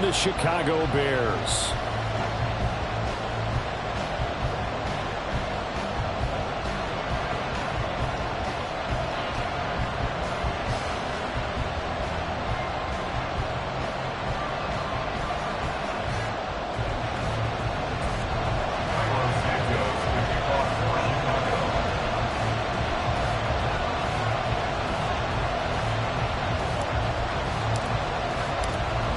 the Chicago Bears.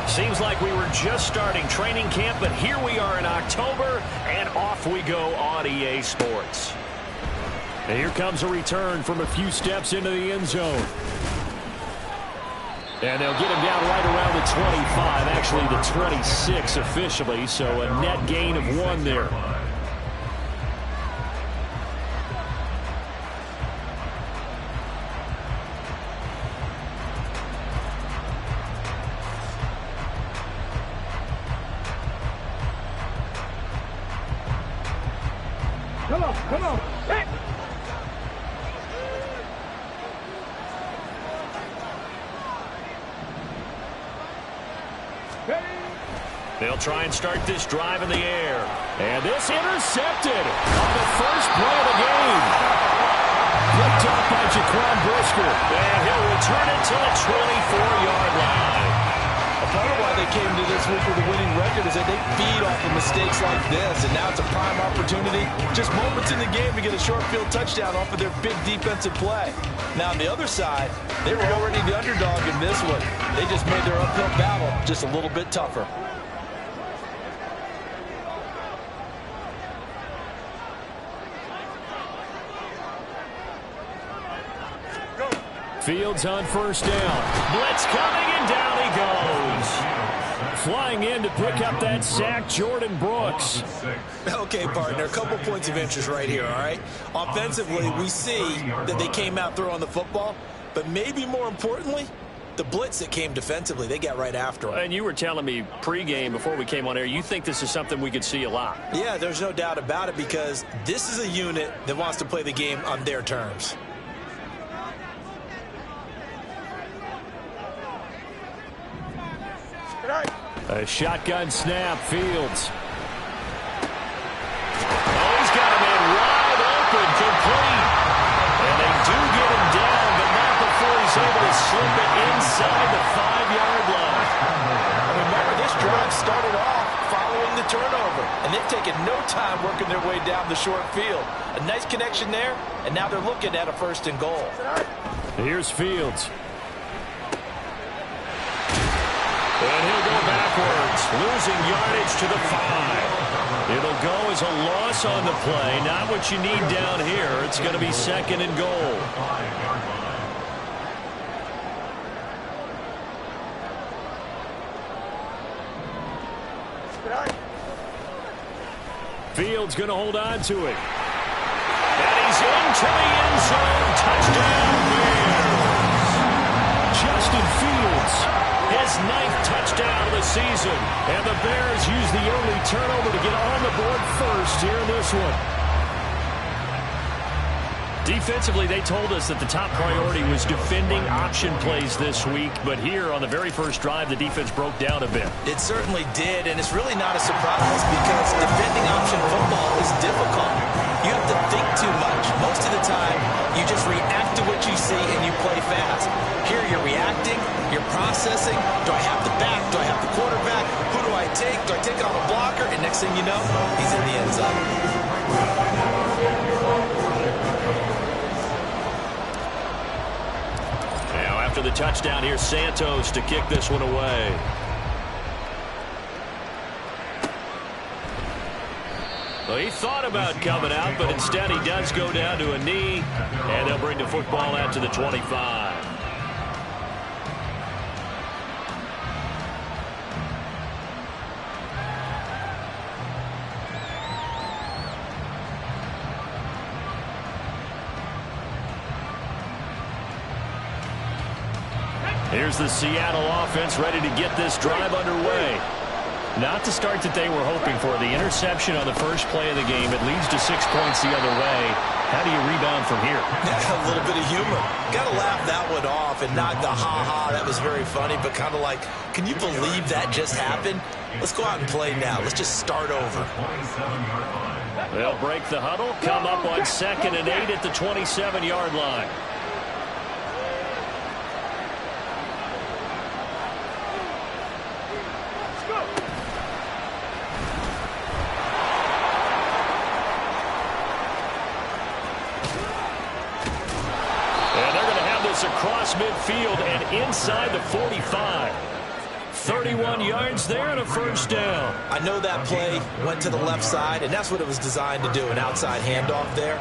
Seems like we were just starting training camp, but here we are in October, and off we go on EA Sports. And here comes a return from a few steps into the end zone. And they'll get him down right around the 25, actually the 26 officially, so a net gain of 1 there. Come on. Hey. They'll try and start this drive in the air. And this intercepted on the first play of the game. Picked up by Jaquan Brisker. And he'll return it to the 24-yard line. A part of why they came to this week with a winning record is that they feed off of mistakes like this, and now it's a prime opportunity, just moments in the game to get a short field touchdown off of their big defensive play. Now on the other side, they were already the underdog in this one. They just made their uphill battle just a little bit tougher. Fields on first down. Blitz coming, and down he goes. Flying in to pick up that sack, Jordan Brooks. Okay, partner, a couple points of interest right here, all right? Offensively, we see that they came out throwing the football, but maybe more importantly, the blitz that came defensively, they got right after him. And you were telling me pregame before we came on air, you think this is something we could see a lot. Yeah, there's no doubt about it, because this is a unit that wants to play the game on their terms. A shotgun snap, Fields. Oh, he's got a man wide open, complete. And they do get him down, but not before he's able to slip it inside the 5-yard line. Remember, this drive started off following the turnover, and they've taken no time working their way down the short field. A nice connection there, and now they're looking at a 1st and goal. Here's Fields. And he'll go backwards, losing yardage to the 5. It'll go as a loss on the play. Not what you need down here. It's going to be 2nd and goal. Fields going to hold on to it. And he's into the end zone. Touchdown, Bears. Justin Fields. His 9th touchdown of the season. And the Bears use the early turnover to get on the board first here in this one. Defensively, they told us that the top priority was defending option plays this week. But here on the very first drive, the defense broke down a bit. It certainly did, and it's really not a surprise because defending option football is difficult. You have to think too much. Most of the time, you just react to what you see and you play fast. Here you're reacting, you're processing. Do I have the back? Do I have the quarterback? Who do I take? Do I take on a blocker? And next thing you know, he's in the end zone. Now after the touchdown, here's Santos to kick this one away. Well, he thought about coming out, but instead he does go down to a knee, and they'll bring the football out to the 25. Here's the Seattle offense ready to get this drive underway. Not the start that they were hoping for. The interception on the first play of the game. It leads to 6 points the other way. How do you rebound from here? A little bit of humor. Got to laugh that one off and not the ha-ha. That was very funny, but kind of like, can you believe that just happened? Let's go out and play now. Let's just start over. They'll break the huddle, come up on 2nd and 8 at the 27-yard line. Across midfield and inside the 45. 31 yards there and a first down. I know that play went to the left side, and that's what it was designed to do, an outside handoff there.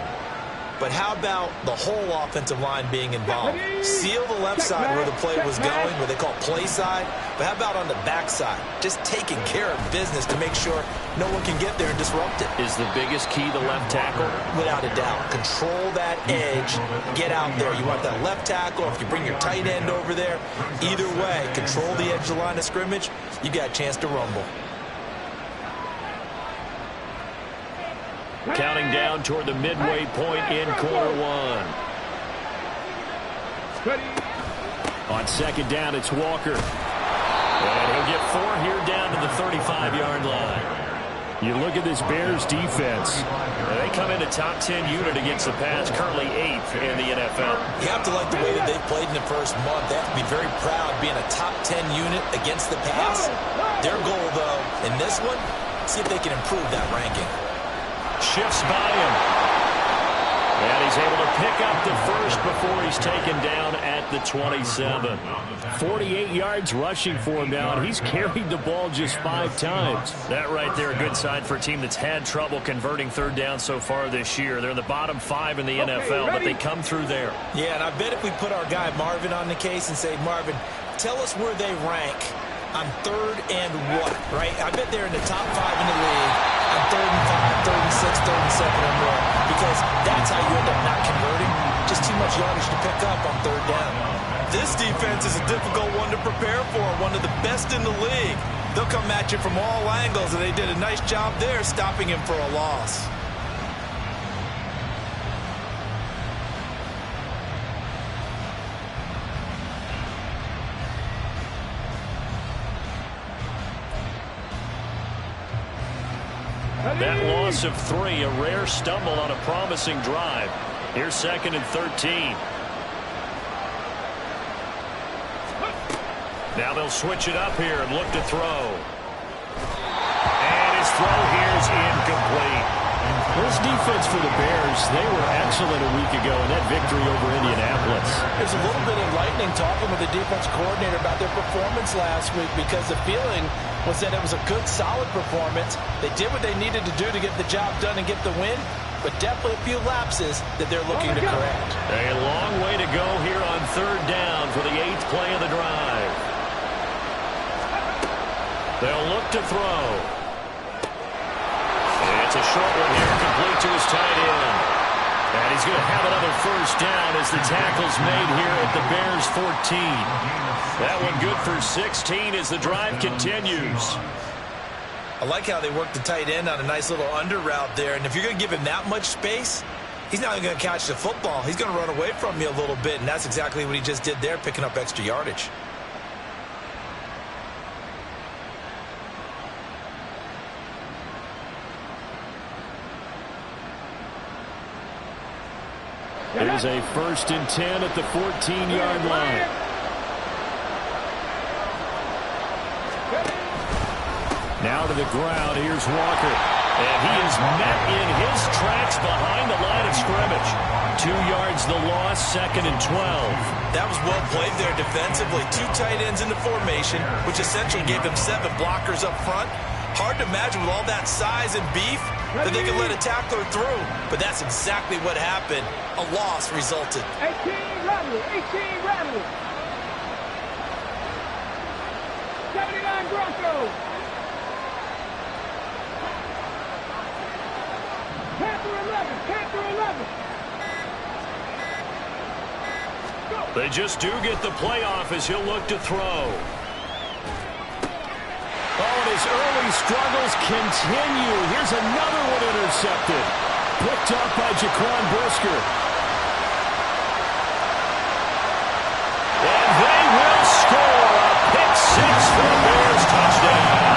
But how about the whole offensive line being involved? Seal the left side where the play was going, what they call play side. But how about on the back side? Just taking care of business to make sure no one can get there and disrupt it. Is the biggest key the left tackle? Without a doubt. Control that edge. Get out there. You want that left tackle. If you bring your tight end over there, either way, control the edge of the line of scrimmage, you got a chance to rumble. Counting down toward the midway point in quarter one. On 2nd down, it's Walker. And he'll get 4 here down to the 35-yard line. You look at this Bears defense. They come into top 10 unit against the pass, currently 8th in the NFL. You have to like the way that they played in the first month. They have to be very proud being a top 10 unit against the pass. Their goal, though, in this one, see if they can improve that ranking. Shifts by him. And he's able to pick up the first before he's taken down at the 27. 48 yards rushing for him now, and he's carried the ball just 5 times. That right there, a good sign for a team that's had trouble converting third down so far this year. They're in the bottom 5 in the NFL, but they come through there. Yeah, and I bet if we put our guy Marvin on the case and say, Marvin, tell us where they rank on 3rd and what, right? I bet they're in the top 5 in the league on 3rd and 5, 3rd and 6, 3rd and 7 or more, because that's how you end up not converting. Just too much yardage to pick up on 3rd down. This defense is a difficult one to prepare for, one of the best in the league. They'll come at you from all angles, and they did a nice job there stopping him for a loss. That loss of 3, a rare stumble on a promising drive. Here's 2nd and 13. Now they'll switch it up here and look to throw. And his throw here is incomplete. This defense for the Bears, they were excellent a week ago in that victory over Indianapolis. There's a little bit enlightening talking with the defense coordinator about their performance last week, because the feeling was that it was a good, solid performance. They did what they needed to do to get the job done and get the win, but definitely a few lapses that they're looking to correct. A long way to go here on 3rd down for the 8th play of the drive. They'll look to throw. It's a short one here, complete to his tight end. And he's going to have another first down as the tackle's made here at the Bears 14. That one good for 16 as the drive continues. I like how they work the tight end on a nice little under route there. And if you're going to give him that much space, he's not going to catch the football. He's going to run away from you a little bit, and that's exactly what he just did there, picking up extra yardage. It is a 1st and 10 at the 14-yard line. Now to the ground. Here's Walker. And he is met in his tracks behind the line of scrimmage. 2 yards the loss, 2nd and 12. That was well played there defensively. 2 tight ends in the formation, which essentially gave them 7 blockers up front. Hard to imagine with all that size and beef that they could let a tackler through. But that's exactly what happened. A loss resulted. 18 Rattle, 18 Rattle. 79 Broncos. Panther 11, Panther 11. They just do get the playoff as he'll look to throw. Oh, and his early struggles continue. Here's another one intercepted. Picked up by Jaquan Brisker. And they will score a pick six for the Bears touchdown.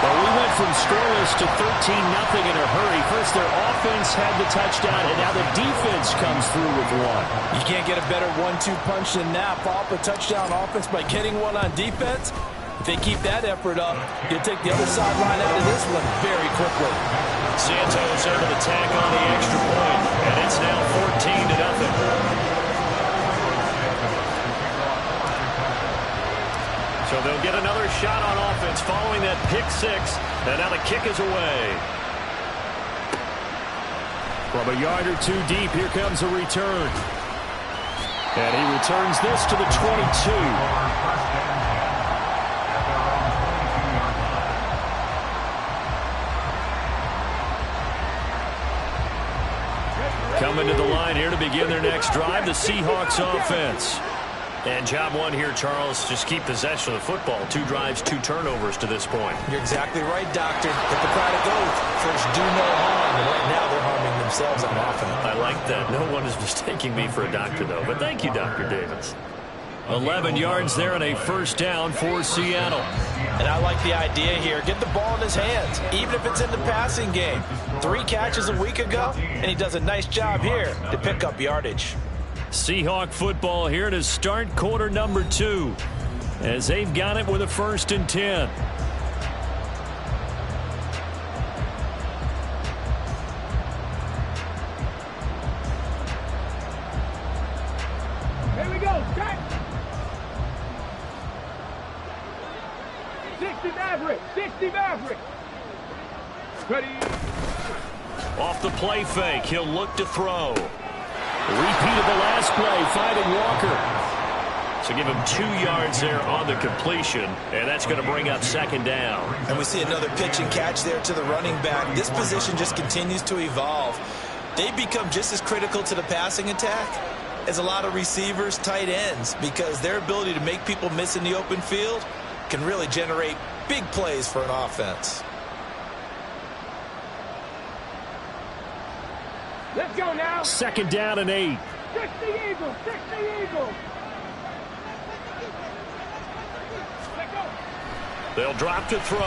Well, we went from scoreless to 13-0 in a hurry. First, their offense had the touchdown, and now the defense comes through with one. You can't get a better 1-2 punch than that. Follow up a touchdown offense by getting one on defense. If they keep that effort up, you'll take the other sideline out of this one very quickly. Santos able to tack on the extra point, and it's now 14-0. So they'll get another shot on offense following that pick six. And now the kick is away. From a yard or two deep, here comes a return. And he returns this to the 22. Coming to the line here to begin their next drive, the Seahawks offense. And job one here, Charles, just keep possession of the football. 2 drives, 2 turnovers to this point. You're exactly right, Doctor. Hit the crowd of gold. First, do no harm. And right now, they're harming themselves on offense. I like that. No one is mistaking me for a doctor, though. But thank you, Dr. Davis. 11 yards there and a first down for Seattle. And I like the idea here. Get the ball in his hands, even if it's in the passing game. 3 catches a week ago, and he does a nice job here to pick up yardage. Seahawk football here to start quarter number 2 as they've got it with a 1st and 10. Here we go. Start. 60 Maverick. 60 Maverick. Ready. Off the play fake, he'll look to throw. Repeat of the last play, finding Walker. So give him 2 yards there on the completion, and that's going to bring up 2nd down. And we see another pitch and catch there to the running back. This position just continues to evolve. They become just as critical to the passing attack as a lot of receivers, tight ends, because their ability to make people miss in the open field can really generate big plays for an offense. Let's go now. 2nd down and 8. 60 Eagles. 60 Eagles. Let go. They'll drop to throw.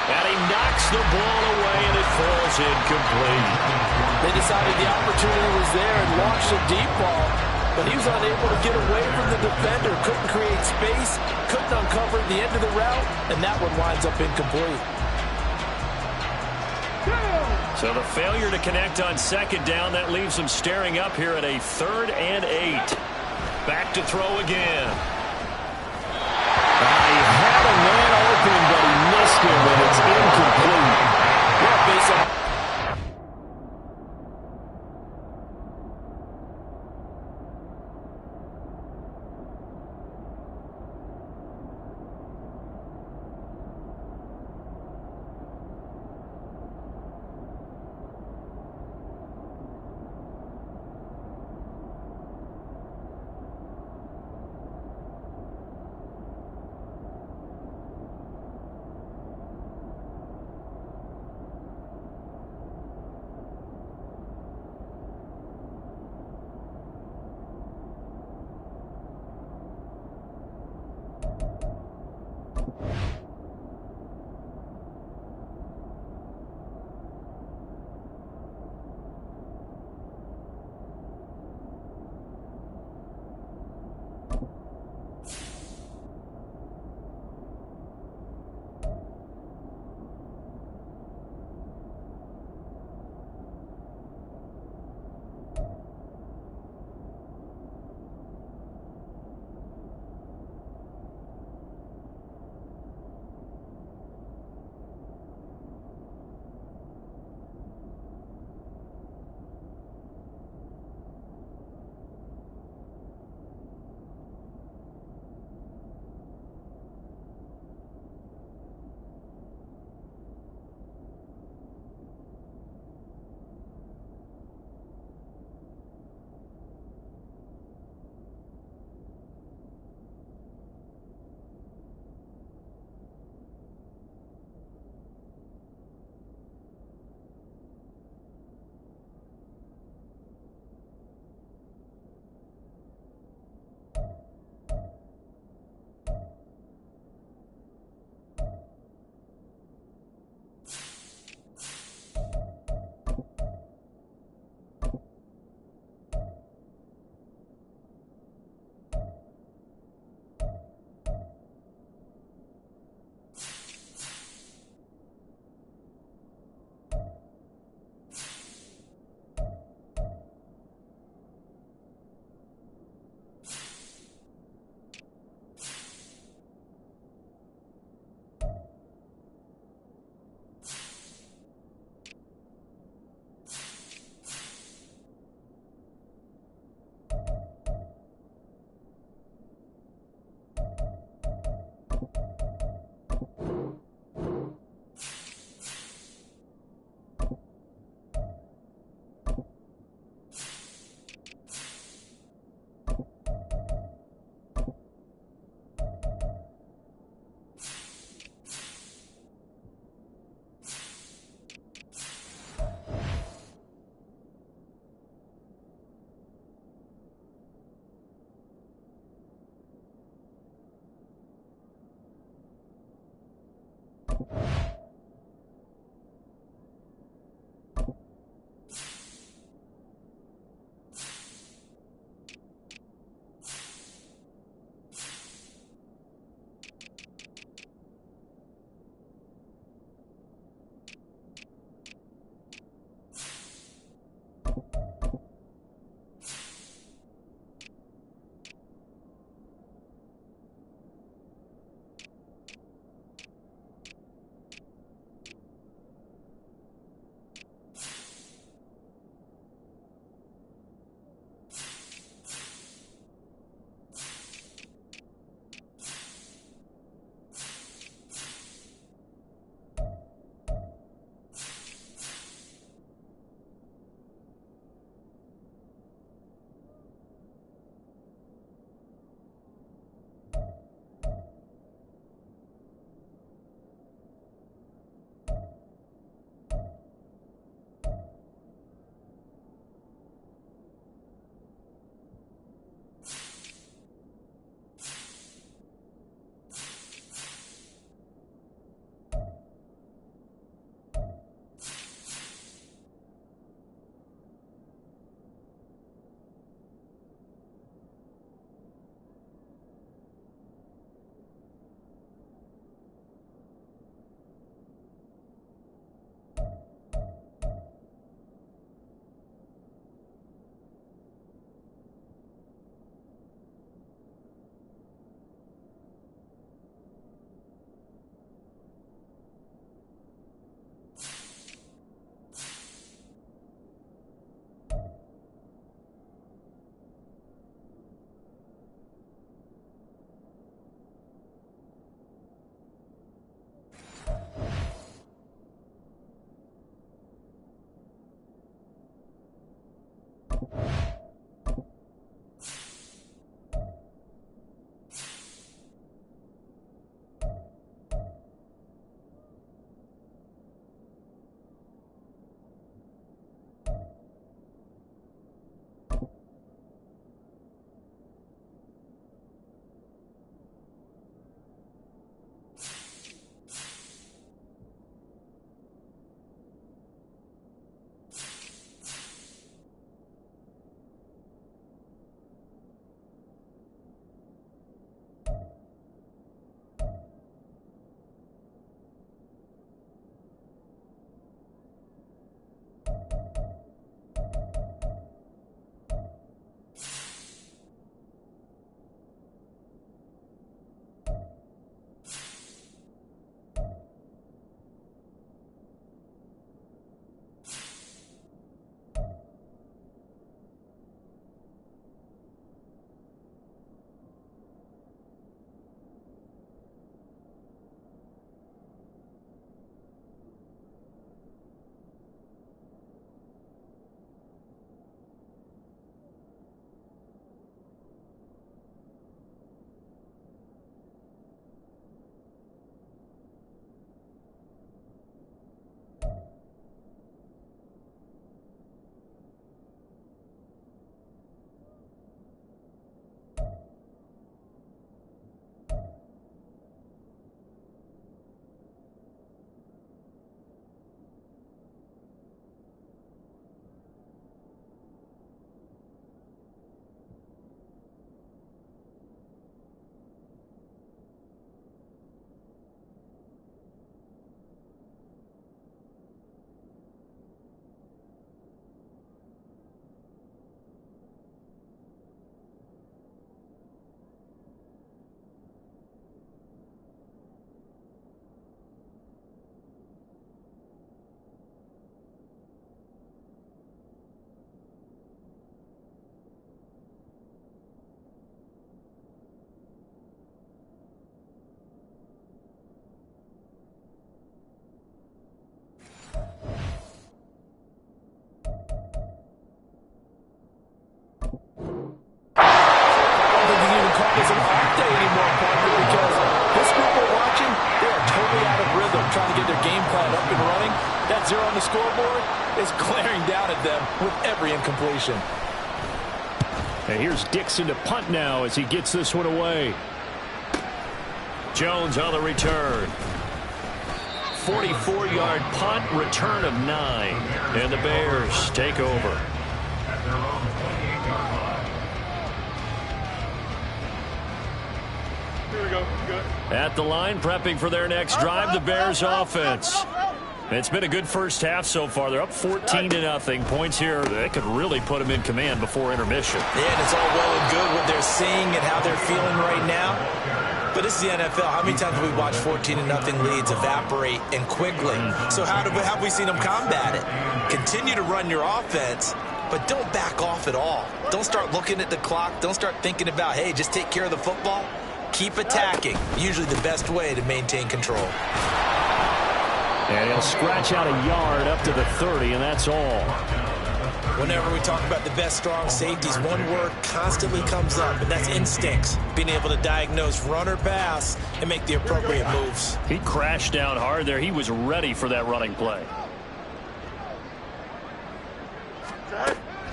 And he knocks the ball away, and it falls incomplete. They decided the opportunity was there and launched a deep ball, but he was unable to get away from the defender. Couldn't create space, couldn't uncover the end of the route, and that one winds up incomplete. So the failure to connect on 2nd down, that leaves them staring up here at a 3rd and 8. Back to throw again. He had a man open, but he missed him, and it's incomplete. Well, based on isn't off day anymore, partner, because this group we're watching, they are totally out of rhythm trying to get their game plan up and running. That 0 on the scoreboard is glaring down at them with every incompletion. And here's Dixon to punt now as he gets this one away. Jones on the return. 44-yard punt, return of 9. And the Bears take over. Here we go. Good. At the line, prepping for their next drive, the Bears offense. It's been a good first half so far. They're up 14-0. Points here, they could really put them in command before intermission. Yeah, and it's all well and good what they're seeing and how they're feeling right now. But this is the NFL. How many times have we watched 14-0 leads evaporate and quickly? So how have we seen them combat it? Continue to run your offense, but don't back off at all. Don't start looking at the clock. Don't start thinking about, hey, just take care of the football. Keep attacking. Usually the best way to maintain control. And he'll scratch out a yard up to the 30, and that's all. Whenever we talk about the best strong safeties, one word constantly comes up, and that's instincts. Being able to diagnose run or pass and make the appropriate moves. He crashed down hard there. He was ready for that running play.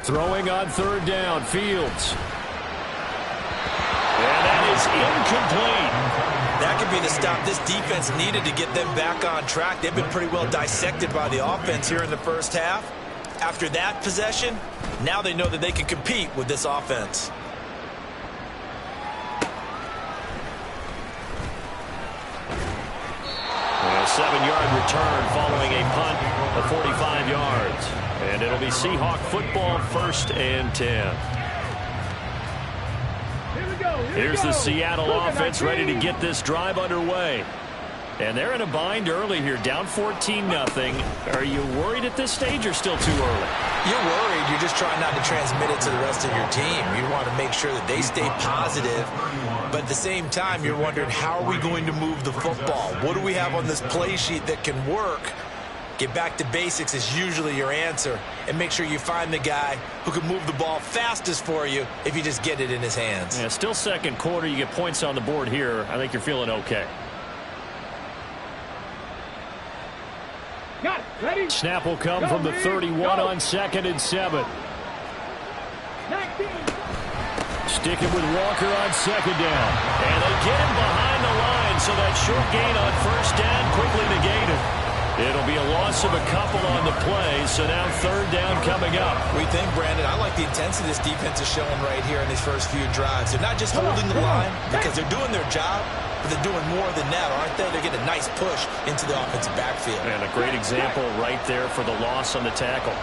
Throwing on third down, Fields. And that is incomplete. That could be the stop this defense needed to get them back on track. They've been pretty well dissected by the offense here in the first half. After that possession, now they know that they can compete with this offense. A 7-yard return following a punt of 45 yards. And it'll be Seahawk football, 1st and 10. Here's the Seattle offense ready to get this drive underway. And they're in a bind early here, down 14-0. Are you worried at this stage or still too early? You're worried. You're just trying not to transmit it to the rest of your team. You want to make sure that they stay positive. But at the same time, you're wondering, how are we going to move the football? What do we have on this play sheet that can work? Get back to basics is usually your answer. And make sure you find the guy who can move the ball fastest for you if you just get it in his hands. Yeah, still second quarter. You get points on the board here. I think you're feeling okay. Got it. Ready? Snap will come from the 31 on 2nd and 7. 19. Sticking with Walker on 2nd down. And they get him behind the line, so that short gain on 1st down quickly negated. It'll be a loss of a couple on the play, so now 3rd down coming up. We think, Brandon, I like the intensity this defense is showing right here in these first few drives. They're not just holding the line because they're doing their job, but they're doing more than that, aren't they? They're getting a nice push into the offensive backfield. And a great example right there for the loss on the tackle.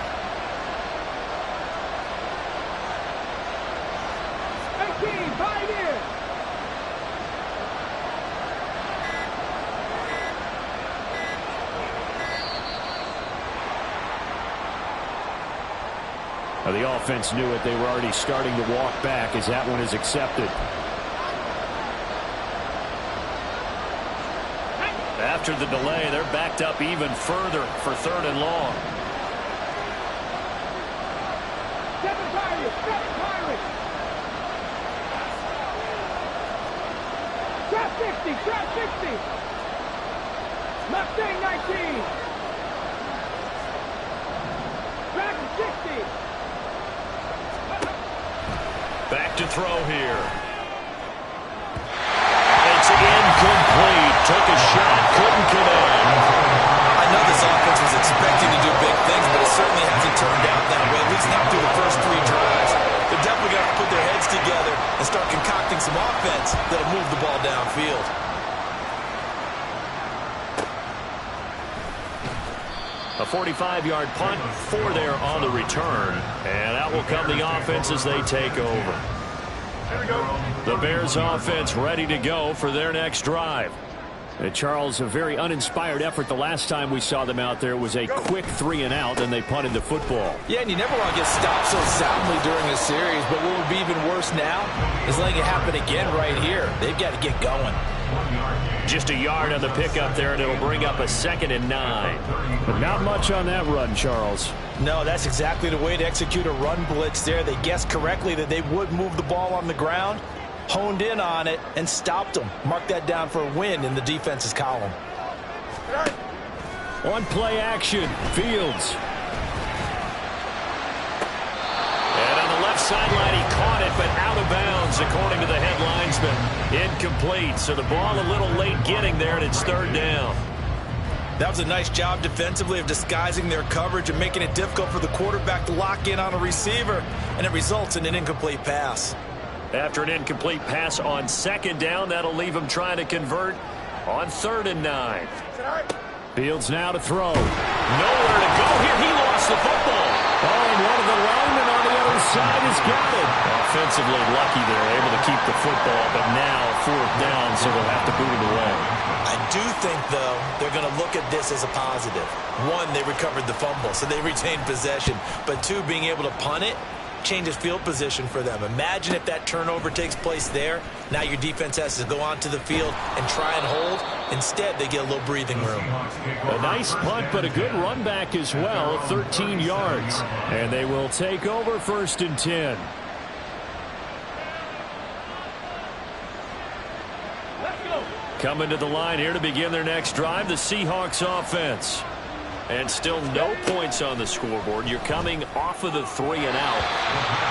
18, 5 in. Now the offense knew it. They were already starting to walk back as that one is accepted. After the delay, they're backed up even further for 3rd and long. 7 Pirates, 7 Pirates. Trap 60, trap 60. Mustang 19. Trap 60. Back to throw here. It's incomplete. Took a shot, couldn't connect. I know this offense was expecting to do big things, but it certainly hasn't turned out that way, at least not through the first 3 drives. They're definitely going to put their heads together and start concocting some offense that'll move the ball downfield. A 45-yard punt, 4 there on the return. And out will come the offense as they take over. The Bears offense ready to go for their next drive. Charles, a very uninspired effort the last time we saw them out there. It was a quick 3 and out, and they punted the football. Yeah, and you never want to get stopped so soundly during a series, but what would be even worse now is letting it happen again right here. They've got to get going. Just a yard on the pickup there, and it'll bring up a 2nd and 9. But not much on that run, Charles. No, that's exactly the way to execute a run blitz there. They guessed correctly that they would move the ball on the ground, honed in on it, and stopped them. Mark that down for a win in the defense's column. On play action, Fields. And on the left sideline, he caught it, but out of bounds, according to the head linesman. Incomplete, so the ball a little late getting there, and it's third down. That was a nice job defensively of disguising their coverage and making it difficult for the quarterback to lock in on a receiver, and it results in an incomplete pass. After an incomplete pass on second down, that'll leave him trying to convert on 3rd and 9. Fields now to throw. Nowhere to go here. He lost the football. Oh, and one of the linemen on the other side has got it. Offensively lucky they're able to keep the football, but now 4th down, so they'll have to boot it away. I do think, though, they're going to look at this as a positive. One, they recovered the fumble, so they retained possession. But two, being able to punt it changes field position for them. Imagine if that turnover takes place there. Now your defense has to go onto the field and try and hold. Instead, they get a little breathing room. A nice punt, but a good run back as well, 13 yards. And they will take over 1st and 10. Coming to the line here to begin their next drive, the Seahawks offense. And still no points on the scoreboard. You're coming off of the 3 and out.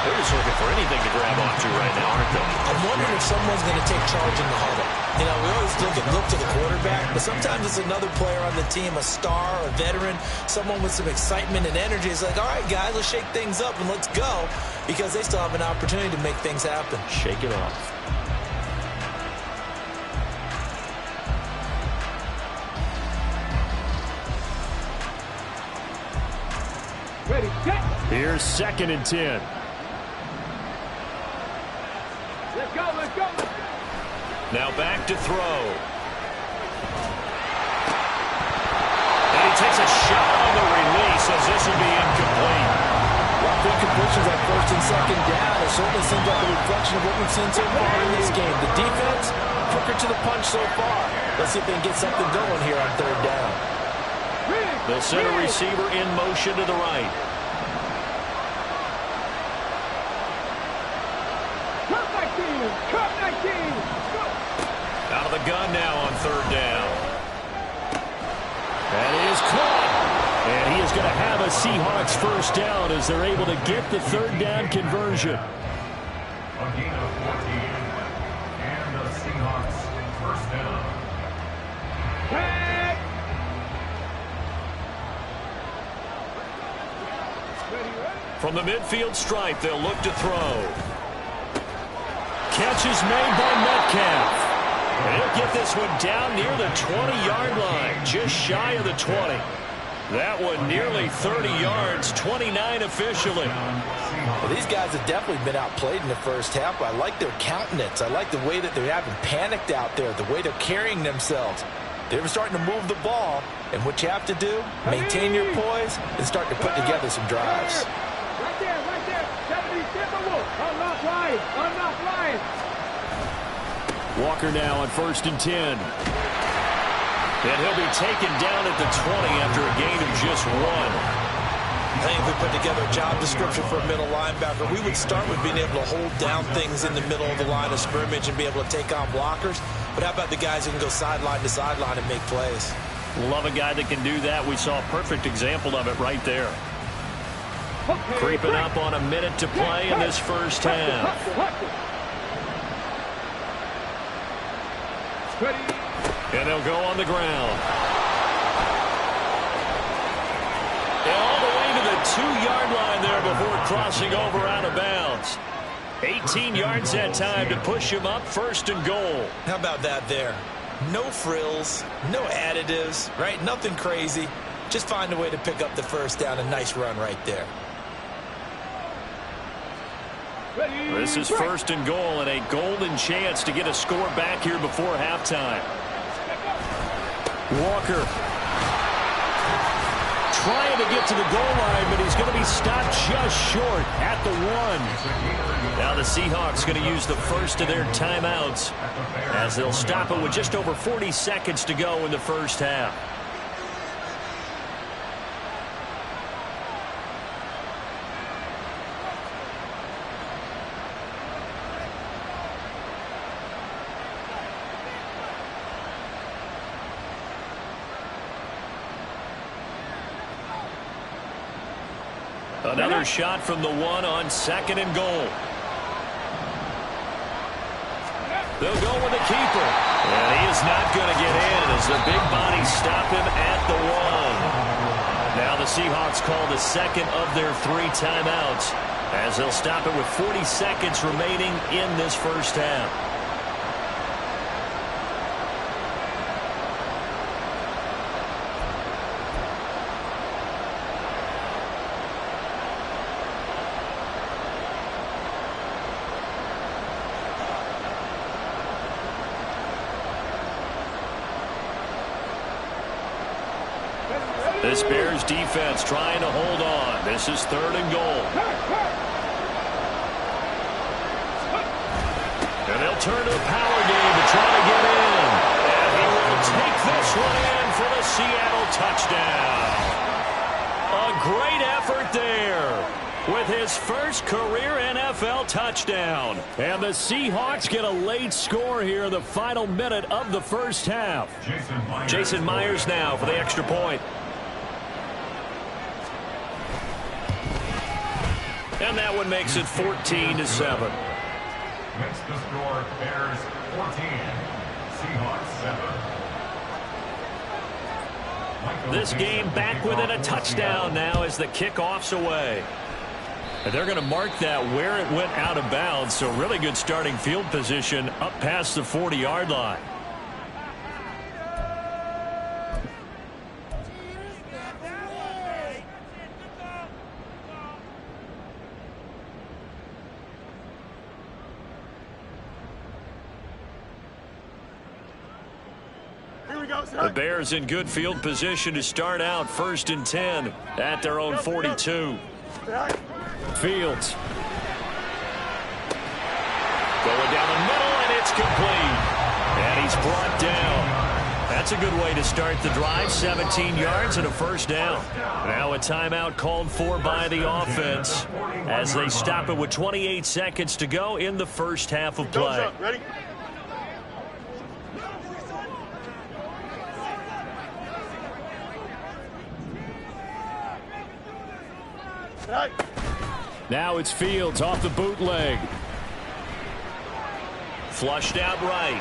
They're just looking for anything to grab onto right now, aren't they? I'm wondering if someone's going to take charge in the huddle. You know, we always look to the quarterback, but sometimes it's another player on the team, a star, a veteran, someone with some excitement and energy. It's like, all right, guys, let's shake things up and let's go, because they still have an opportunity to make things happen. Shake it off. Ready, set. Here's 2nd and 10. Let's go, let's go. Now back to throw. And he takes a shot on the release as this will be incomplete. Rough incompletions at 1st and 2nd down. It certainly seems like a reflection of what we've seen so far in this game. The defense, quicker to the punch so far. Let's see if they can get something going here on 3rd down. They'll send a receiver in motion to the right. Cut 19. Out of the gun now on 3rd down. That is caught. And he is going to have a Seahawks 1st down as they're able to get the 3rd down conversion. A gain of 14. And the Seahawks 1st down. From the midfield stripe, they'll look to throw. Catch is made by Metcalf. And he'll get this one down near the 20-yard line, just shy of the 20. That one nearly 30 yards, 29 officially. Well, these guys have definitely been outplayed in the first half. I like their countenance. I like the way that they haven't panicked out there, the way they're carrying themselves. They're starting to move the ball, and what you have to do, maintain your poise and start to put together some drives. Right there, right there. 70 Timberwolves. Unlock line, unlock line. Walker now on 1st and 10. And he'll be taken down at the 20 after a gain of just 1. I think if we put together a job description for a middle linebacker, we would start with being able to hold down things in the middle of the line of scrimmage and be able to take on blockers. But how about the guys who can go sideline to sideline and make plays? Love a guy that can do that. We saw a perfect example of it right there. Creeping up on a minute to play in this first half. And they'll go on the ground. And all the way to the 2-yard line there before crossing over out of bounds. 18 yards that time to push him up, 1st and goal. How about that there? No frills, no additives, right? Nothing crazy. Just find a way to pick up the 1st down. A nice run right there. This is 1st and goal and a golden chance to get a score back here before halftime. Walker trying to get to the goal line, but he's going to be stopped just short at the 1. Now the Seahawks going to use the first of their timeouts as they'll stop it with just over 40 seconds to go in the first half. Another shot from the 1 on 2nd and goal. They'll go with the keeper. And he is not going to get in as the big bodies stop him at the 1. Now the Seahawks call the second of their 3 timeouts as they'll stop it with 40 seconds remaining in this first half. This Bears defense trying to hold on. This is 3rd and goal. And they'll turn to the power game to try to get in. And he will take this one in for the Seattle touchdown. A great effort there with his first career NFL touchdown. And the Seahawks get a late score here in the final minute of the first half. Jason Myers now for the extra point. And that one makes it 14-7. Makes the score Bears 14, Seahawks 7. This game back within a touchdown now as the kickoff's away. And they're going to mark that where it went out of bounds. So really good starting field position up past the 40-yard line. The Bears in good field position to start out 1st and 10 at their own 42. Fields. Going down the middle, and it's complete. And he's brought down. That's a good way to start the drive. 17 yards and a first down. Now a timeout called for by the offense as they stop it with 28 seconds to go in the first half of play. Ready? Now it's Fields off the bootleg. Flushed out right.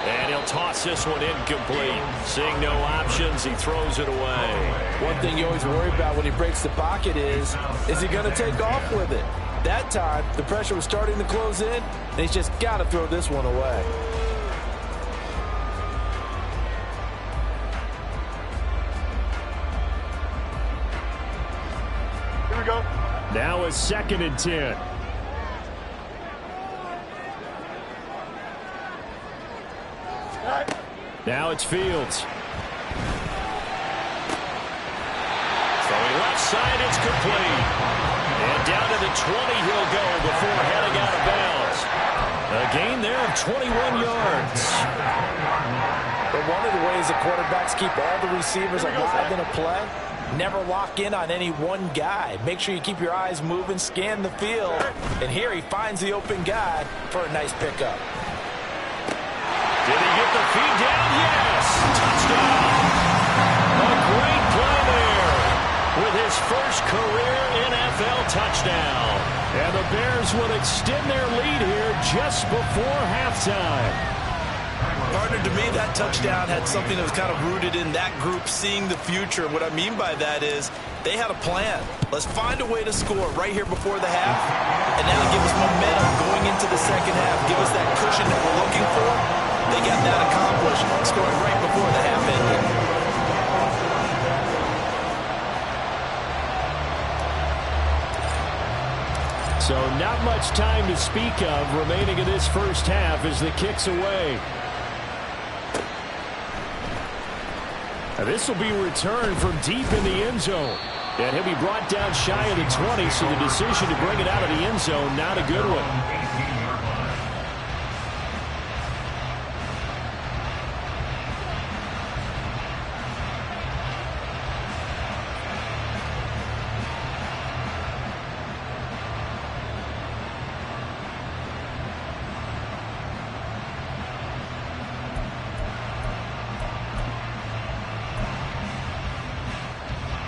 And he'll toss this one incomplete. Seeing no options, he throws it away. One thing you always worry about when he breaks the pocket is he going to take off with it? That time, the pressure was starting to close in, and he's just got to throw this one away. Here we go. Now a 2nd and 10. Now it's Fields. Throwing left side, it's complete. And down to the 20 he'll go before heading out of bounds. A gain there of 21 yards. But one of the ways that quarterbacks keep all the receivers alive in a play, never lock in on any one guy. Make sure you keep your eyes moving, scan the field. And here he finds the open guy for a nice pickup. Did he get the feed down? Yes! Touchdown! A great play there with his first career NFL touchdown. And the Bears will extend their lead here just before halftime. Partner, to me, that touchdown had something that was kind of rooted in that group seeing the future. What I mean by that is they had a plan. Let's find a way to score right here before the half, and now give us momentum going into the second half. Give us that cushion that we're looking for. They got that accomplished, scoring right before the half ended. So not much time to speak of remaining in this first half as the kick's away. Now this will be returned from deep in the end zone. And he'll be brought down shy of the 20, so the decision to bring it out of the end zone, not a good one.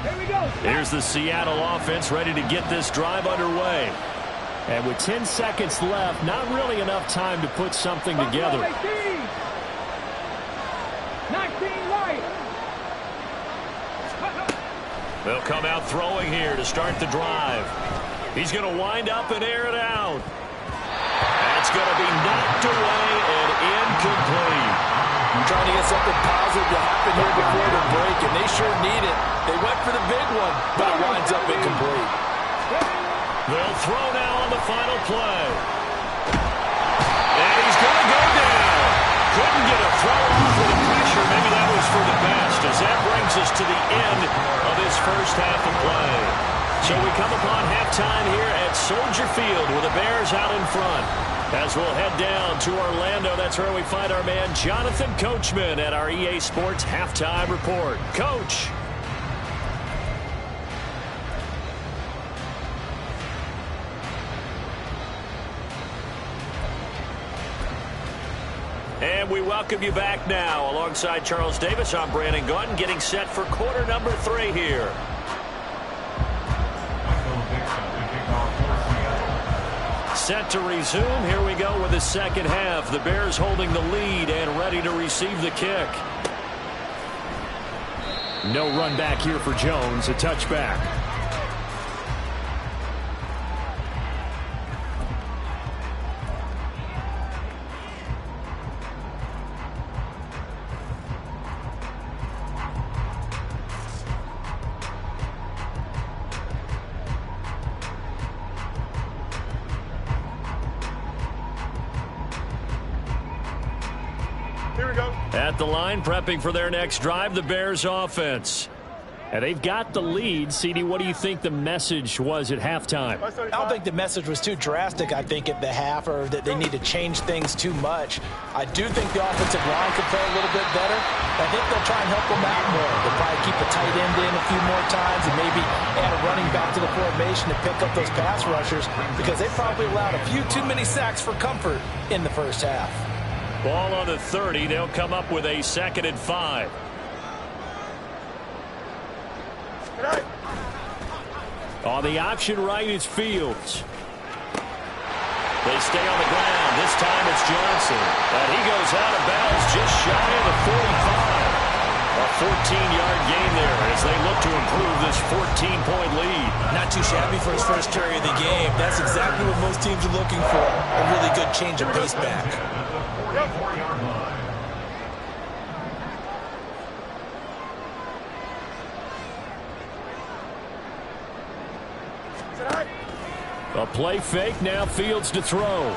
Here we go. Here's the Seattle offense ready to get this drive underway. And with 10 seconds left, not really enough time to put something together. 19 right. They'll come out throwing here to start the drive. He's going to wind up and air it out. That's going to be knocked away and incomplete. Trying to get something positive to happen here before the break, and they sure need it. They went for the big one, but it winds up incomplete. They'll throw now on the final play. And he's going to go down. Couldn't get a throw off with the pressure. Maybe that was for the best, as that brings us to the end of this first half of play. So we come upon halftime here at Soldier Field with the Bears out in front. As we'll head down to Orlando, that's where we find our man Jonathan Coachman at our EA Sports Halftime Report. Coach. And we welcome you back now. Alongside Charles Davis, I'm Brandon Gunn, getting set for quarter number 3 here. Set to resume. Here we go with the second half. The Bears holding the lead and ready to receive the kick. No run back here for Jones. A touchback. At the line, prepping for their next drive, the Bears offense. And they've got the lead. CD, what do you think the message was at halftime? I don't think the message was too drastic, I think, at the half, or that they need to change things too much. I do think the offensive line could play a little bit better. I think they'll try and help them out more. They'll probably keep a tight end in a few more times and maybe add a running back to the formation to pick up those pass rushers, because they probably allowed a few too many sacks for comfort in the first half. Ball on the 30. They'll come up with a 2nd and 5. On the option right is Fields. They stay on the ground. This time it's Johnson. And he goes out of bounds just shy of the 45. A 14-yard gain there as they look to improve this 14-point lead. Not too shabby for his first carry of the game. That's exactly what most teams are looking for. A really good change of pace back. 44-yard line. A play fake, now Fields to throw.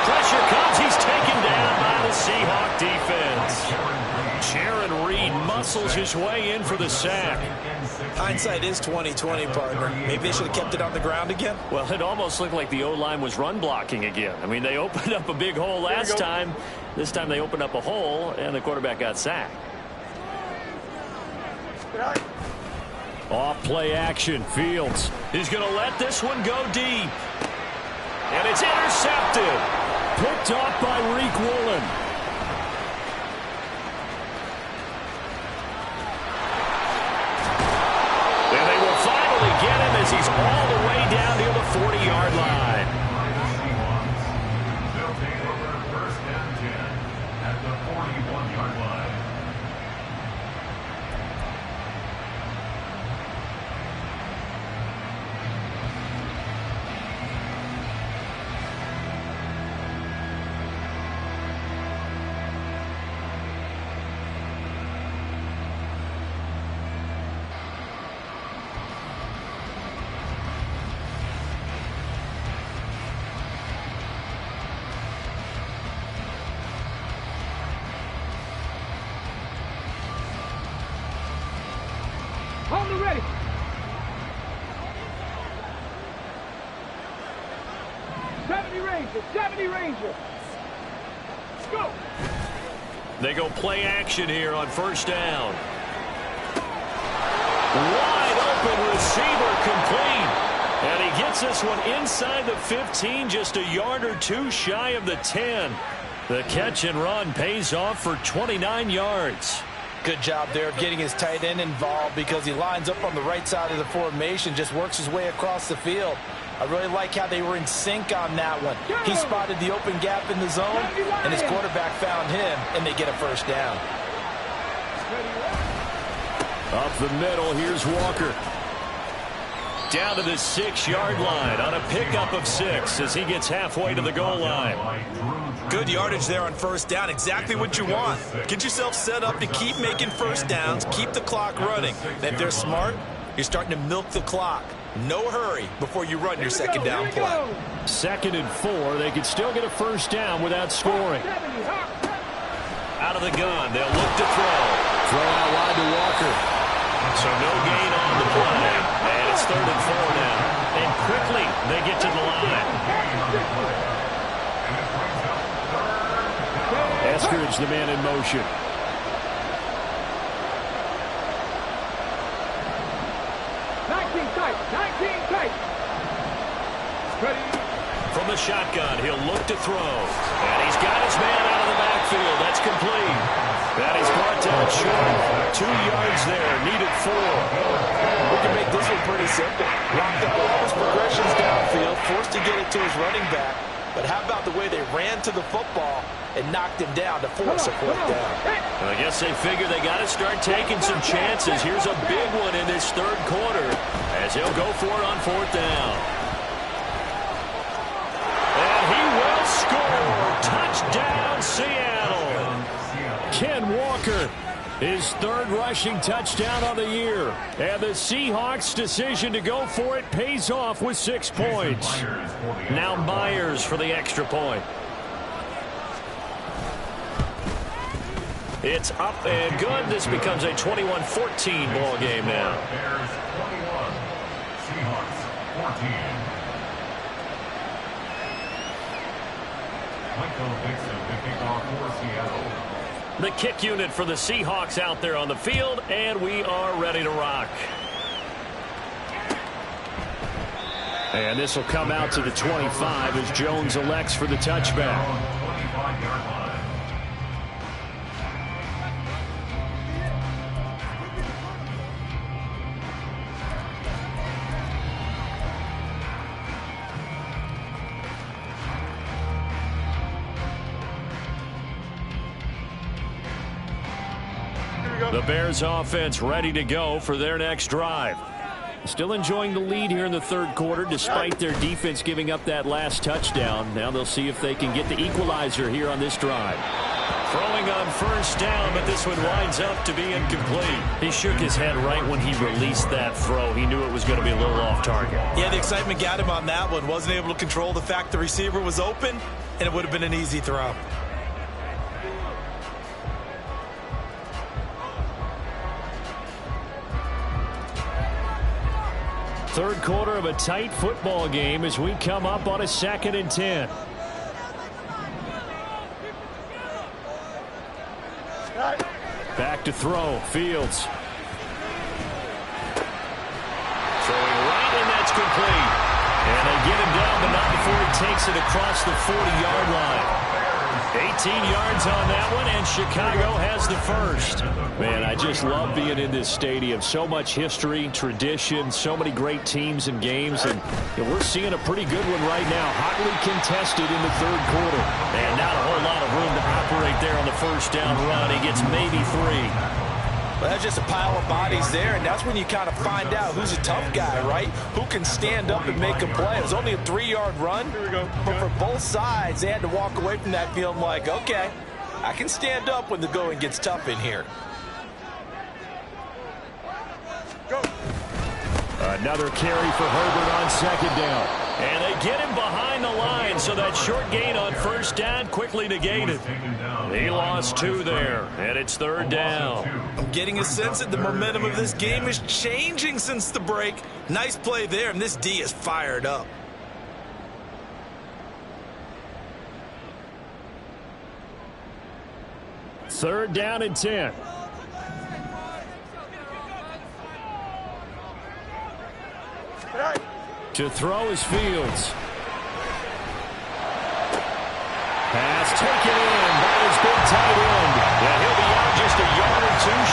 Pressure comes, he's taken down by the Seahawk defense. Jaron Reed muscles his way in for the sack. Hindsight is 20/20, partner. Maybe they should have kept it on the ground again. Well, it almost looked like the O-line was run blocking again. I mean, they opened up a big hole last time. This time they opened up a hole, and the quarterback got sacked. Off play action, Fields. He's going to let this one go deep. And it's intercepted. Picked off by Reek Woolen. And they will finally get him as he's all the way down near the 40-yard line. They'll take over 1st and 10 at the 41-yard line. On the ready. '70 Ranger. Go. They go play action here on 1st down. Wide open receiver complete. And he gets this one inside the 15, just a yard or two shy of the 10. The catch and run pays off for 29 yards. Good job there of getting his tight end involved because he lines up on the right side of the formation, just works his way across the field. I really like how they were in sync on that one. He spotted the open gap in the zone, and his quarterback found him, and they get a first down. Up the middle, here's Walker. Down to the 6-yard line on a pickup of 6 as he gets halfway to the goal line. Good yardage there on first down. Exactly what you want. Get yourself set up to keep making first downs, keep the clock running. And if they're smart, you're starting to milk the clock. No hurry before you run your second down play. 2nd and 4. They could still get a first down without scoring. Out of the gun. They'll look to throw. Throw out wide to Walker. So no gain on the play. And it's 3rd and 4 now. And quickly they get to the line. Eskridge, the man in motion. From the shotgun, he'll look to throw. And he's got his man out of the backfield. That's complete. That is brought down short. 2 yards there, needed 4. We can make this one pretty simple. Locked up all his progressions downfield, forced to get it to his running back. But how about the way they ran to the football and knocked him down to force a fourth down? I guess they figure they got to start taking some chances. Here's a big one in this 3rd quarter as he'll go for it on 4th down. And he will score. Touchdown, Seattle. Ken Walker, his 3rd rushing touchdown on the year. And the Seahawks' decision to go for it pays off with 6 points. Now Myers for the extra point. It's up and good. This becomes a 21-14 ball game now. Bears 21, Seahawks 14. Michael Dixon to kick off for Seattle. The kick unit for the Seahawks out there on the field, and we are ready to rock. And this will come out to the 25 as Jones elects for the touchback. 25-yard line. The Bears offense ready to go for their next drive. Still enjoying the lead here in the 3rd quarter despite their defense giving up that last touchdown. Now they'll see if they can get the equalizer here on this drive. Throwing on first down, but this one winds up to be incomplete. He shook his head right when he released that throw. He knew it was going to be a little off target. Yeah, the excitement got him on that one. Wasn't able to control the fact the receiver was open, and it would have been an easy throw. Third quarter of a tight football game as we come up on a 2nd and 10. Back to throw. Fields. Throwing right, and that's complete. And they get him down, but not before he takes it across the 40-yard line. 18 yards on that one, and Chicago has the first. Man, I just love being in this stadium. So much history, tradition, so many great teams and games, and we're seeing a pretty good one right now. Hotly contested in the 3rd quarter. And not a whole lot of room to operate there on the first down run. He gets maybe 3. Well, that's just a pile of bodies there, and that's when you kind of find out who's a tough guy, right? Who can stand up and make a play. It was only a 3-yard run, but for both sides, they had to walk away from that feeling like, okay, I can stand up when the going gets tough in here. Another carry for Herbert on 2nd down. And they get him behind the line, so that short gain on first down quickly negated. He lost 2 there, and it's 3rd down. I'm getting a sense that the momentum of this game is changing since the break. Nice play there, and this D is fired up. Third down and 10. To throw is Fields. Pass taken in by his big tight end. Yeah, he'll be out just a yard or 2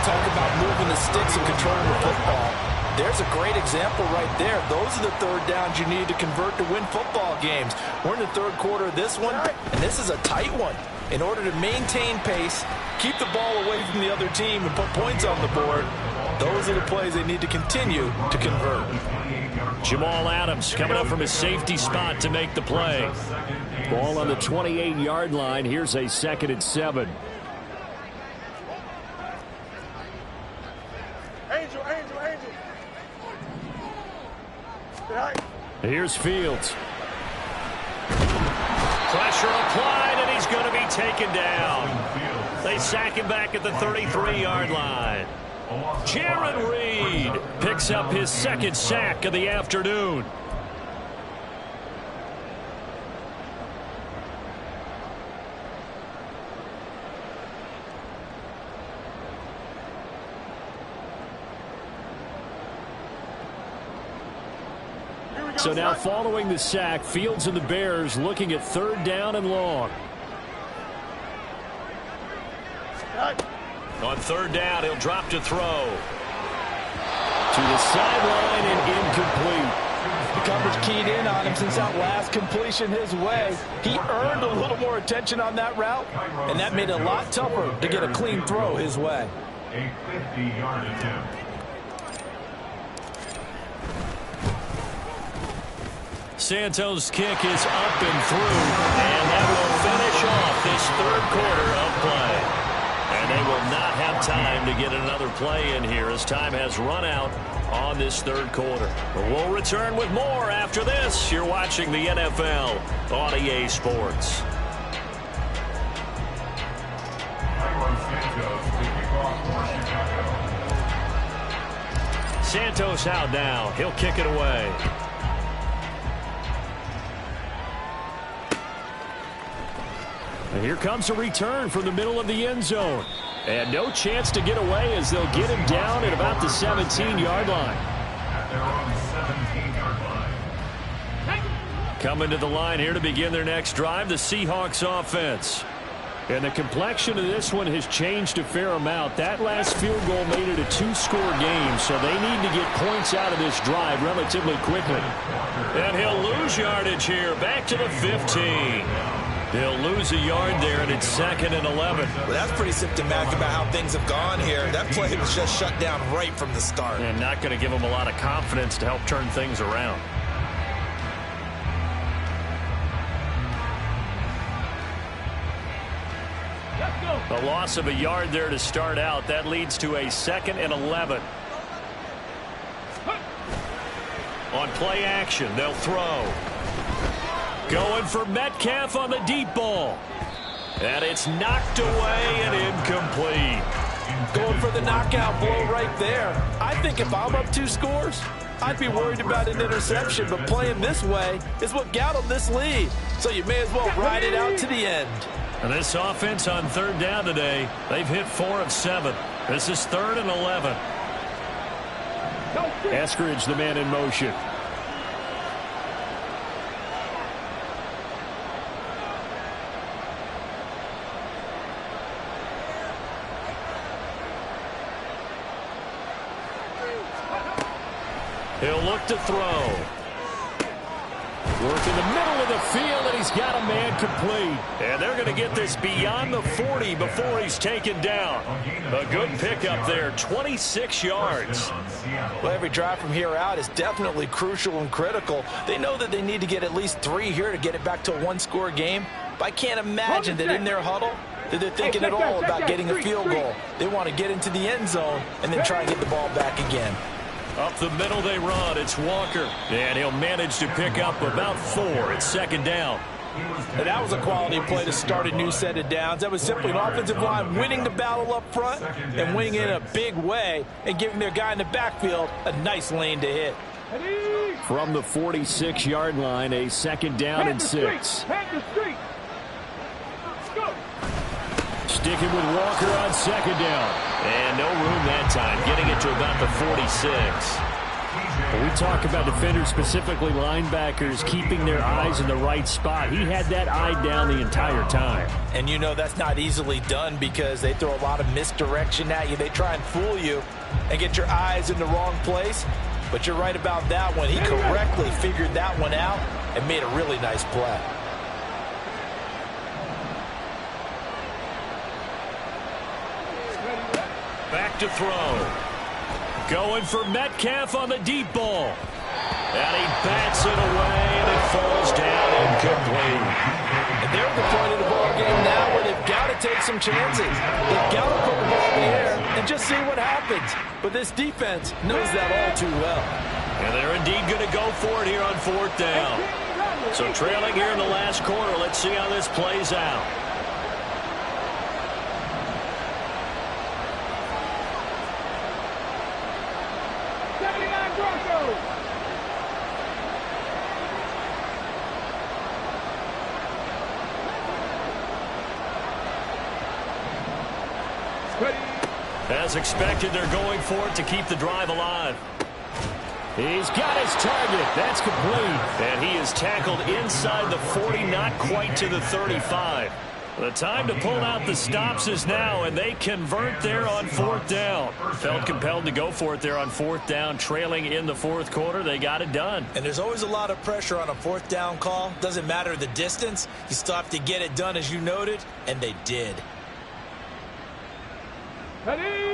talk about moving the sticks and controlling the football. There's a great example right there. Those are the third downs you need to convert to win football games. We're in the third quarter of this one, and this is a tight one. In order to maintain pace, keep the ball away from the other team, and put points on the board, those are the plays they need to continue to convert. Jamal Adams coming up from his safety spot to make the play. Ball on the 28-yard line. Here's a 2nd and 7. Angel. Here's Fields. Pressure applied, and he's going to be taken down. They sack him back at the 33-yard line. Jaron Reed picks up his 2nd sack of the afternoon. So now following the sack, Fields and the Bears looking at 3rd down and long. On 3rd down, he'll drop to throw. To the sideline and incomplete. The coverage keyed in on him since that last completion his way. He earned a little more attention on that route, and that made it a lot tougher to get a clean throw his way. A 50-yard attempt. Santos' kick is up and through, and that will finish off this 3rd quarter of play. And they will not have time to get another play in here as time has run out on this 3rd quarter. But we'll return with more after this. You're watching the NFL on EA Sports. Santos out now. He'll kick it away. And here comes a return from the middle of the end zone. And no chance to get away as they'll get him down at about the 17-yard line. At their own 17-yard line. Coming to the line here to begin their next drive, the Seahawks offense. And the complexion of this one has changed a fair amount. That last field goal made it a 2-score game, so they need to get points out of this drive relatively quickly. And he'll lose yardage here, back to the 15. He'll lose a yard there, and it's 2nd and 11. Well, that's pretty symptomatic about how things have gone here. That play was just shut down right from the start. And not going to give them a lot of confidence to help turn things around. A loss of a yard there to start out. That leads to a 2nd and 11. On play action, they'll throw. Going for Metcalf on the deep ball. And it's knocked away and incomplete. Going for the knockout blow right there. I think if I'm up 2 scores, I'd be worried about an interception. But playing this way is what got them this lead. So you may as well ride it out to the end. And this offense on 3rd down today, they've hit 4 of 7. This is 3rd and 11. Eskridge, the man in motion. He'll look to throw. Work in the middle of the field, and he's got a man complete. And they're going to get this beyond the 40 before he's taken down. A good pickup there, 26 yards. Well, every drive from here out is definitely crucial and critical. They know that they need to get at least 3 here to get it back to a 1-score game. But I can't imagine that in their huddle that they're thinking at all about getting a field goal. They want to get into the end zone and then try and get the ball back again. Up the middle they run. It's Walker. And he'll manage to pick up about 4. It's 2nd down. And that was a quality play to start a new set of downs. That was simply an offensive line winning the battle up front and winning in a big way and giving their guy in the backfield a nice lane to hit. From the 46-yard line, a 2nd down and 6. Sticking with Walker on 2nd down. And no room that time, getting it to about the 46. When we talk about defenders, specifically linebackers, keeping their eyes in the right spot, he had that eye down the entire time. And you know that's not easily done because they throw a lot of misdirection at you. They try and fool you and get your eyes in the wrong place. But you're right about that one. He correctly figured that one out and made a really nice play. Back to throw. Going for Metcalf on the deep ball. And he bats it away, and it falls down incomplete. And they're at the point of the ball game now where they've got to take some chances. They've got to put the ball in the air and just see what happens. But this defense knows that all too well. And they're indeed going to go for it here on 4th down. So trailing here in the last quarter, let's see how this plays out. As expected, they're going for it to keep the drive alive. He's got his target. That's complete. And he is tackled inside the 40, not quite to the 35. The time to pull out the stops is now, and they convert there on 4th down. Felt compelled to go for it there on 4th down, trailing in the 4th quarter. They got it done. And there's always a lot of pressure on a 4th down call. Doesn't matter the distance. You still have to get it done, as you noted, and they did.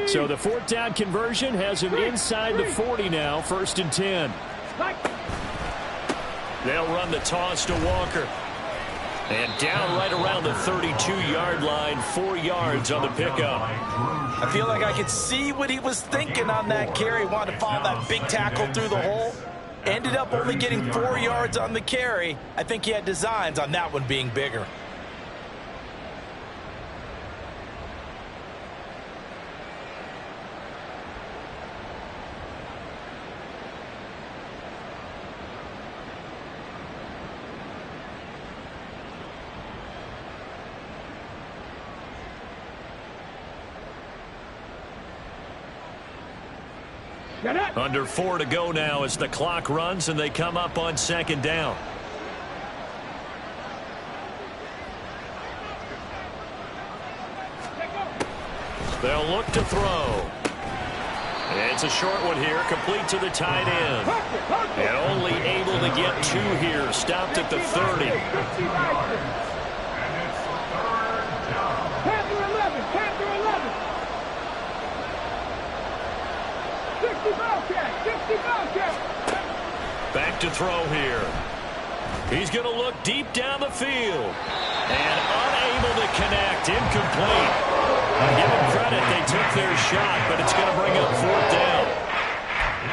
So the 4th down conversion has him inside the 40 now, 1st and 10. They'll run the toss to Walker. And down right around the 32-yard line, 4 yards on the pickup. I feel like I could see what he was thinking on that carry. Wanted to follow that big tackle through the hole. Ended up only getting 4 yards on the carry. I think he had designs on that one being bigger. Under 4 to go now as the clock runs and they come up on 2nd down. They'll look to throw. It's a short one here, complete to the tight end. And only able to get 2 here, stopped at the 30. Back to throw here. He's going to look deep down the field. And unable to connect. Incomplete. Give them credit. They took their shot, but it's going to bring up 4th down.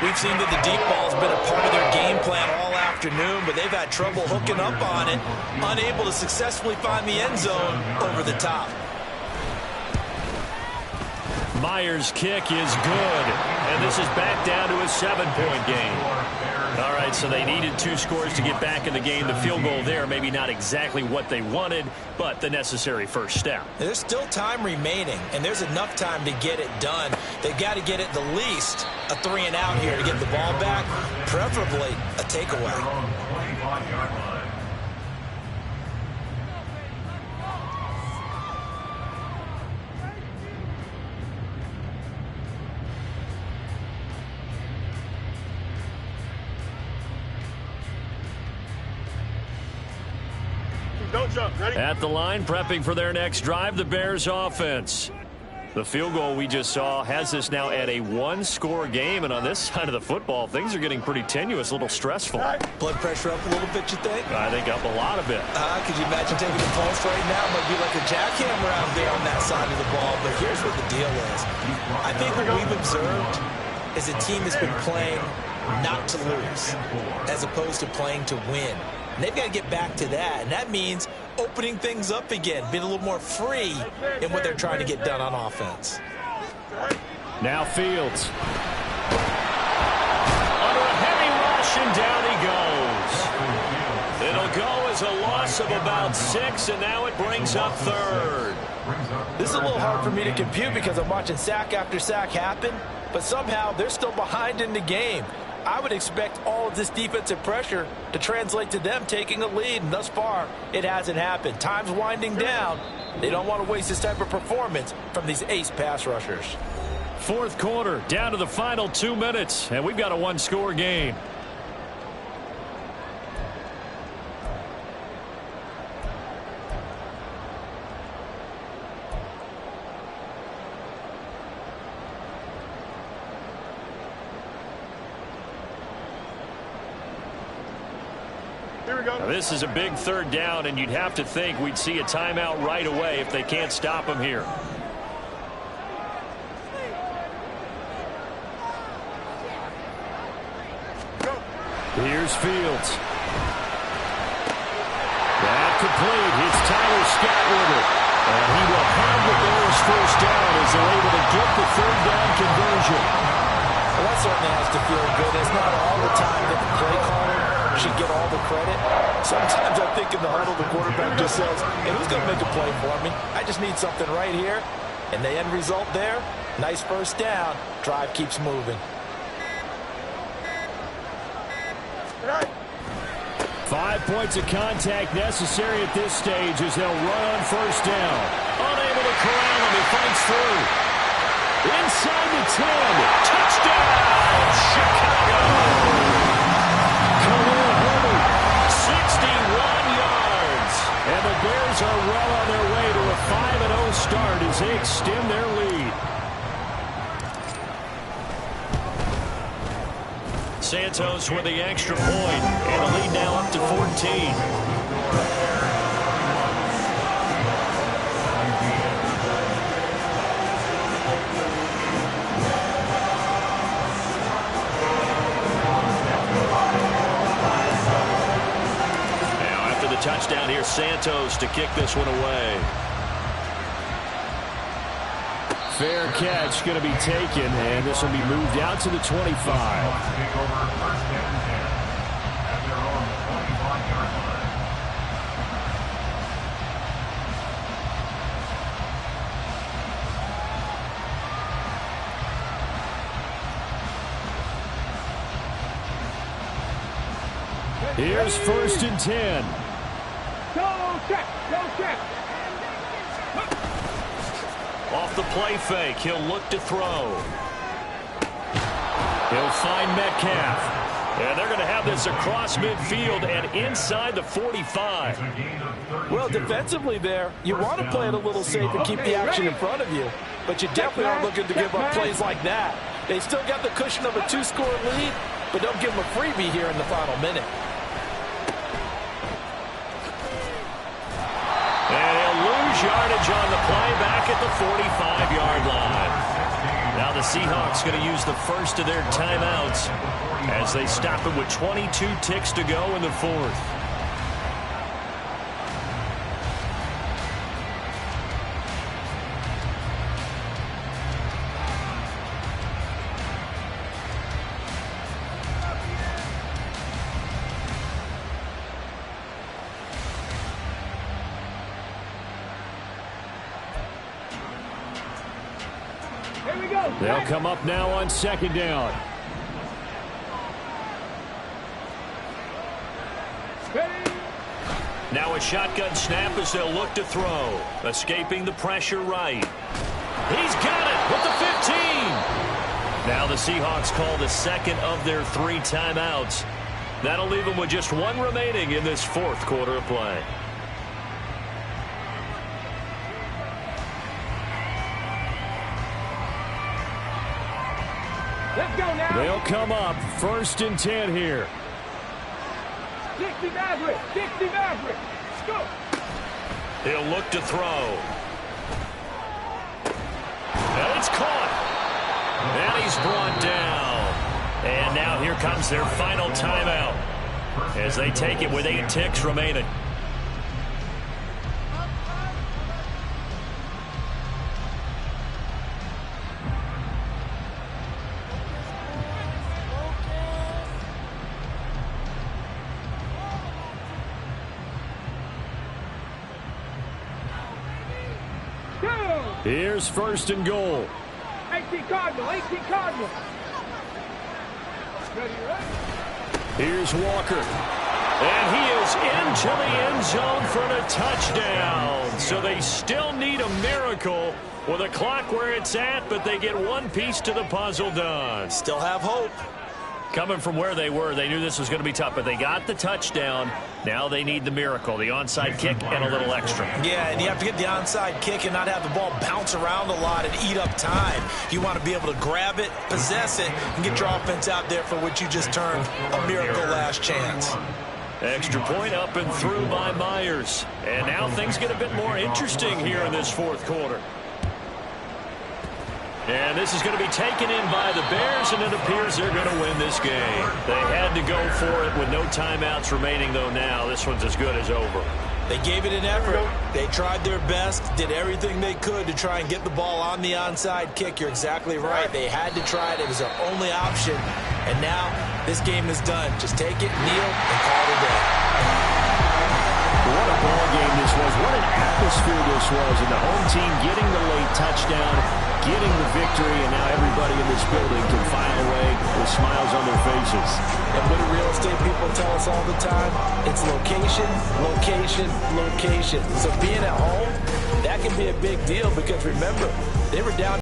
We've seen that the deep ball has been a part of their game plan all afternoon, but they've had trouble hooking up on it. Unable to successfully find the end zone over the top. Myers' kick is good. And this is back down to a 7-point game. All right, so they needed 2 scores to get back in the game. The field goal there, maybe not exactly what they wanted, but the necessary first step. There's still time remaining, and there's enough time to get it done. They've got to get it the least a 3 and out here to get the ball back, preferably a takeaway. At the line, prepping for their next drive, the Bears offense. The field goal we just saw has us now at a 1-score game, and on this side of the football, things are getting pretty tenuous, a little stressful. Blood pressure up a little bit, you think? I think up a lot of it. Could you imagine taking the pulse right now? It might be like a jackhammer out there on that side of the ball, but here's what the deal is. I think what we've observed is a team that's been playing not to lose as opposed to playing to win. And they've got to get back to that, and that means opening things up again, being a little more free in what they're trying to get done on offense. Now Fields. Under a heavy rush, and down he goes. It'll go as a loss of about 6, and now it brings up 3rd. This is a little hard for me to compute because I'm watching sack after sack happen, but somehow they're still behind in the game. I would expect all of this defensive pressure to translate to them taking a lead, and thus far, it hasn't happened. Time's winding down. They don't want to waste this type of performance from these ace pass rushers. Fourth quarter, down to the final 2 minutes, and we've got a one-score game. Now, this is a big third down, and you'd have to think we'd see a timeout right away if they can't stop him here. Here's Fields. That complete. It's Tyler Scott with it. And he will have the Bears first down as they're able to get the third down conversion. Well, that certainly has to feel good. It's not all the time that the play caller should get all the credit. Sometimes I think in the huddle the quarterback just says, hey, who's going to make a play for me? I just need something right here. And the end result there, nice first down. Drive keeps moving. 5 points of contact necessary at this stage as they'll run on first down. Unable to corral him. He fights through. Inside the 10. Touchdown, Chicago. Khalil Herbert, 61 yards. And the Bears are well on their way to a 5-0 start as they extend their lead. Santos with the extra point, and the lead now up to 14. Now after the touchdown, here's Santos to kick this one away. Fair catch going to be taken, and this will be moved out to the 25. Take over first and 10 at their own 25-yard line. Here's first and 10. Go check. Go check. Off the play fake, he'll look to throw. He'll find Metcalf. And they're going to have this across midfield and inside the 45. Well, defensively there, you want to play it a little safe and keep the action in front of you. But you definitely aren't looking to give up plays like that. They still got the cushion of a 2-score lead, but don't give them a freebie here in the final minute. And he'll lose yardage on the play back at the 45-yard line. Now the Seahawks going to use the first of their timeouts as they stop it with 22 ticks to go in the fourth. They'll come up now on second down. Now a shotgun snap as they'll look to throw. Escaping the pressure right. He's got it with the 15. Now the Seahawks call the second of their 3 timeouts. That'll leave them with just 1 remaining in this fourth quarter of play. Let's go now. They'll come up first and 10 here. 60 Maverick. 60 Maverick. Let's go. He'll look to throw. And it's caught. And he's brought down. And now here comes their final timeout as they take it with 8 ticks remaining. Here's first and goal. 18 Cardinal. 18 Cardinal. Here's Walker. And he is into the end zone for the touchdown. So they still need a miracle with the clock where it's at, but they get one piece to the puzzle done. Still have hope. Coming from where they were, they knew this was going to be tough, but they got the touchdown. Now they need the miracle, the onside kick and a little extra. Yeah, and you have to get the onside kick and not have the ball bounce around a lot and eat up time. You want to be able to grab it, possess it, and get your offense out there for what you just termed a miracle last chance. Extra point up and through by Myers. And now things get a bit more interesting here in this fourth quarter. And this is going to be taken in by the Bears, and it appears they're going to win this game. They had to go for it with no timeouts remaining, though now. This one's as good as over. They gave it an effort. They tried their best, did everything they could to try and get the ball on the onside kick. You're exactly right. They had to try it. It was their only option. And now this game is done. Just take it, kneel, and call it a day. What a ball game this was. What an atmosphere this was. And the home team getting the late touchdown, getting the victory, and now everybody in this building can file away with smiles on their faces. And what do real estate people tell us all the time? It's location, location, location. So being at home, that can be a big deal because remember, they were down